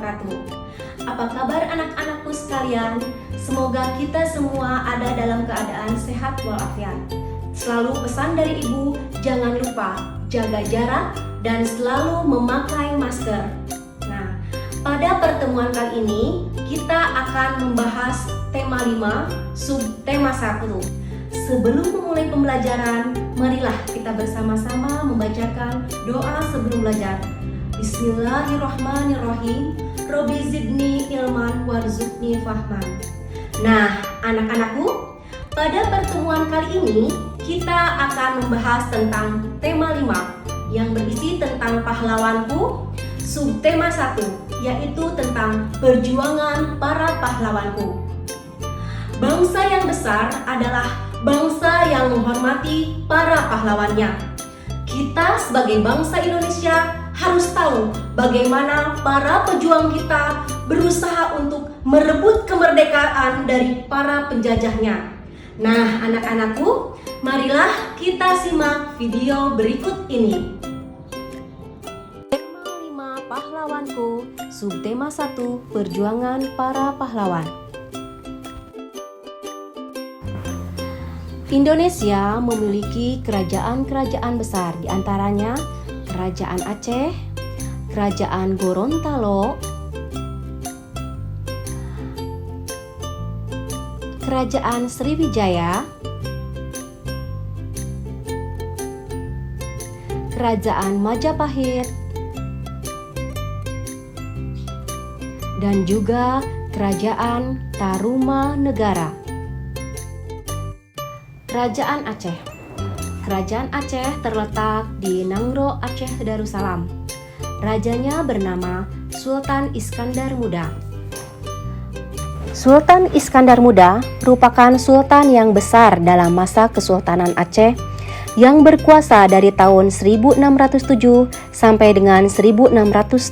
wabarakatuh. Apa kabar anak-anakku sekalian? Semoga kita semua ada dalam keadaan sehat walafiat. Selalu pesan dari ibu, jangan lupa jaga jarak dan selalu memakai masker. Nah, pada pertemuan kali ini kita akan membahas tema 5, subtema 1. Sebelum memulai pembelajaran, marilah kita bersama-sama membacakan doa sebelum belajar. Bismillahirrahmanirrahim. Robbi zidni ilman warzuqni fahman. Nah, anak-anakku, pada pertemuan kali ini kita akan membahas tentang tema 5 yang berisi tentang pahlawanku, subtema 1 yaitu tentang perjuangan para pahlawanku. Bangsa yang besar adalah bangsa yang menghormati para pahlawannya. Kita sebagai bangsa Indonesia harus tahu bagaimana para pejuang kita berusaha untuk merebut kemerdekaan dari para penjajahnya. Nah, anak-anakku, marilah kita simak video berikut ini. Tema 5 pahlawanku, subtema 1 perjuangan para pahlawan. Indonesia memiliki kerajaan-kerajaan besar, diantaranya Kerajaan Aceh, Kerajaan Gorontalo, Kerajaan Sriwijaya, Kerajaan Majapahit, dan juga Kerajaan Tarumanegara. Kerajaan Aceh. Kerajaan Aceh terletak di Nangro, Aceh Darussalam. Rajanya bernama Sultan Iskandar Muda. Sultan Iskandar Muda merupakan sultan yang besar dalam masa Kesultanan Aceh yang berkuasa dari tahun 1607 sampai dengan 1636.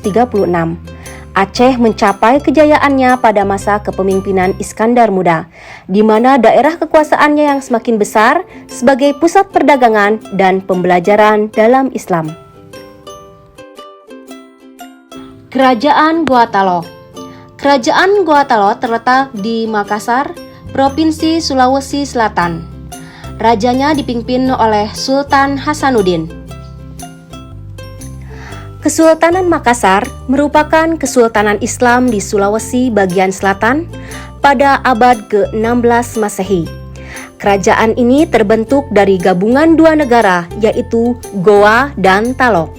Aceh mencapai kejayaannya pada masa kepemimpinan Iskandar Muda, di mana daerah kekuasaannya yang semakin besar sebagai pusat perdagangan dan pembelajaran dalam Islam. Kerajaan Gorontalo. Kerajaan Gorontalo terletak di Makassar, Provinsi Sulawesi Selatan. Rajanya dipimpin oleh Sultan Hasanuddin. Kesultanan Makassar merupakan kesultanan Islam di Sulawesi bagian selatan pada abad ke-16 Masehi. Kerajaan ini terbentuk dari gabungan dua negara, yaitu Goa dan Talo.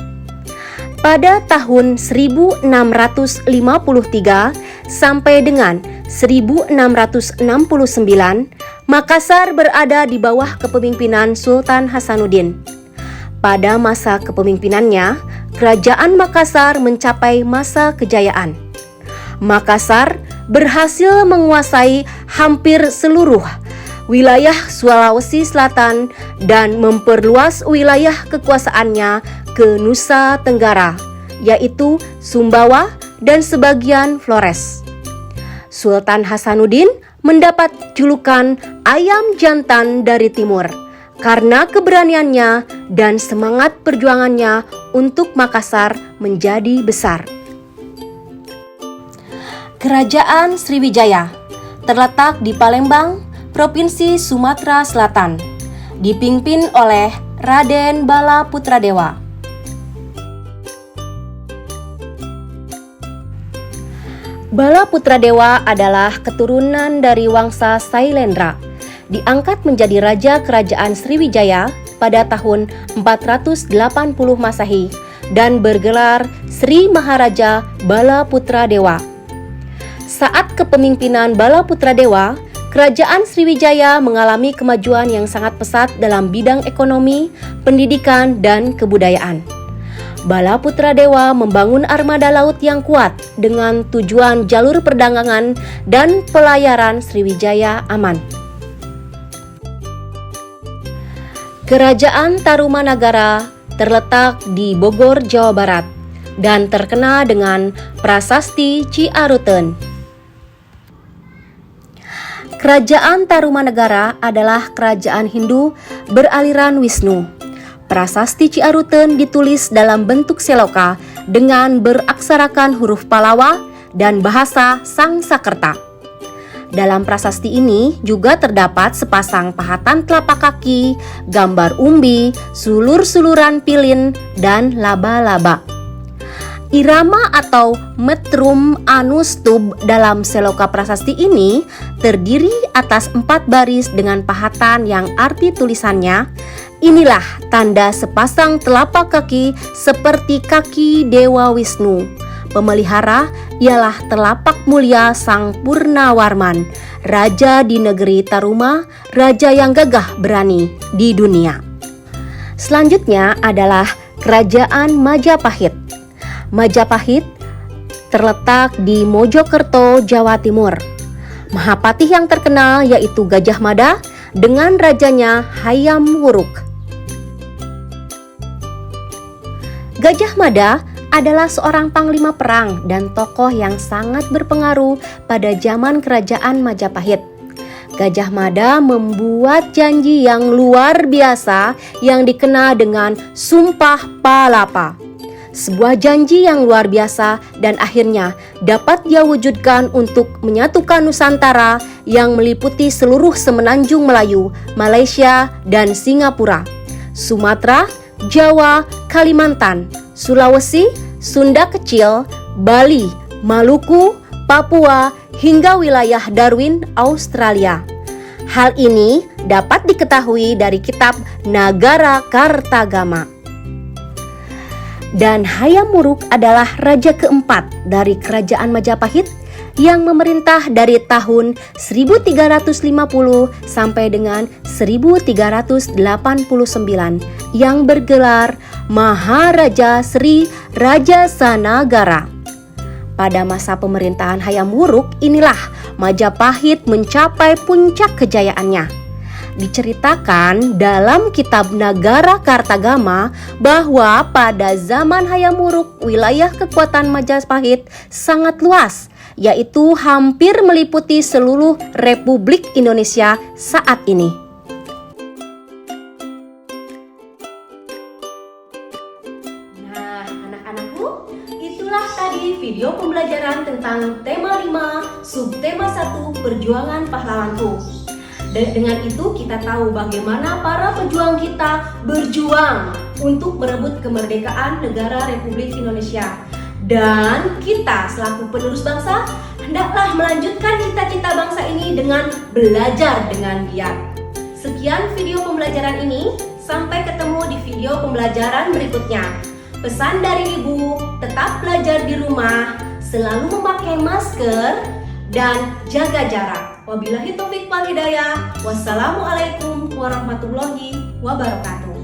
Pada tahun 1653 sampai dengan 1669, Makassar berada di bawah kepemimpinan Sultan Hasanuddin. Pada masa kepemimpinannya, Kerajaan Makassar mencapai masa kejayaan. Makassar berhasil menguasai hampir seluruh wilayah Sulawesi Selatan dan memperluas wilayah kekuasaannya ke Nusa Tenggara, yaitu Sumbawa dan sebagian Flores. Sultan Hasanuddin mendapat julukan Ayam Jantan dari Timur karena keberaniannya dan semangat perjuangannya untuk Makassar menjadi besar. Kerajaan Sriwijaya terletak di Palembang, Provinsi Sumatera Selatan, dipimpin oleh Raden Bala Putradewa. Bala Putradewa adalah keturunan dari Wangsa Sailendra. Diangkat menjadi Raja Kerajaan Sriwijaya pada tahun 480 Masehi dan bergelar Sri Maharaja Bala Putradewa. Saat kepemimpinan Bala Putradewa, Kerajaan Sriwijaya mengalami kemajuan yang sangat pesat dalam bidang ekonomi, pendidikan, dan kebudayaan. Bala Putradewa membangun armada laut yang kuat dengan tujuan jalur perdagangan dan pelayaran Sriwijaya aman. Kerajaan Tarumanegara terletak di Bogor, Jawa Barat dan terkenal dengan Prasasti Ciaruten. Kerajaan Tarumanegara adalah kerajaan Hindu beraliran Wisnu. Prasasti Ciaruten ditulis dalam bentuk seloka dengan beraksarakan huruf Pallawa dan bahasa Sangsakerta. Dalam prasasti ini juga terdapat sepasang pahatan telapak kaki, gambar umbi, sulur-suluran pilin, dan laba-laba. Irama atau metrum anustub dalam seloka prasasti ini terdiri atas 4 baris dengan pahatan yang arti tulisannya, inilah tanda sepasang telapak kaki seperti kaki Dewa Wisnu. Pemelihara ialah telapak mulia Sang Purnawarman, raja di negeri Taruma, raja yang gagah berani di dunia. Selanjutnya adalah Kerajaan Majapahit. Majapahit terletak di Mojokerto, Jawa Timur. Mahapatih yang terkenal yaitu Gajah Mada dengan rajanya Hayam Wuruk. Gajah Mada adalah seorang panglima perang dan tokoh yang sangat berpengaruh pada zaman kerajaan Majapahit. Gajah Mada membuat janji yang luar biasa yang dikenal dengan Sumpah Palapa. Sebuah janji yang luar biasa dan akhirnya dapat dia wujudkan untuk menyatukan Nusantara yang meliputi seluruh semenanjung Melayu, Malaysia, dan Singapura, Sumatera, Jawa, Kalimantan, Sulawesi, Sunda Kecil, Bali, Maluku, Papua, hingga wilayah Darwin, Australia. Hal ini dapat diketahui dari kitab Nagara Kartagama. Dan Hayam Wuruk adalah raja keempat dari kerajaan Majapahit yang memerintah dari tahun 1350 sampai dengan 1389 yang bergelar Maharaja Sri Raja Sanagara. Pada masa pemerintahan Hayam Wuruk inilah Majapahit mencapai puncak kejayaannya. Diceritakan dalam kitab Nagara Kartagama bahwa pada zaman Hayam Wuruk wilayah kekuatan Majapahit sangat luas, yaitu hampir meliputi seluruh Republik Indonesia saat ini. Nah, anak-anakku, itulah tadi video pembelajaran tentang tema 5, subtema 1, perjuangan pahlawanku. Dan dengan itu kita tahu bagaimana para pejuang kita berjuang untuk merebut kemerdekaan negara Republik Indonesia. Dan kita selaku penerus bangsa hendaklah melanjutkan cita-cita bangsa ini dengan belajar dengan giat. Sekian video pembelajaran ini, sampai ketemu di video pembelajaran berikutnya. Pesan dari Ibu, tetap belajar di rumah, selalu memakai masker, dan jaga jarak. Wabillahi taufik wal hidayah. Wassalamualaikum warahmatullahi wabarakatuh.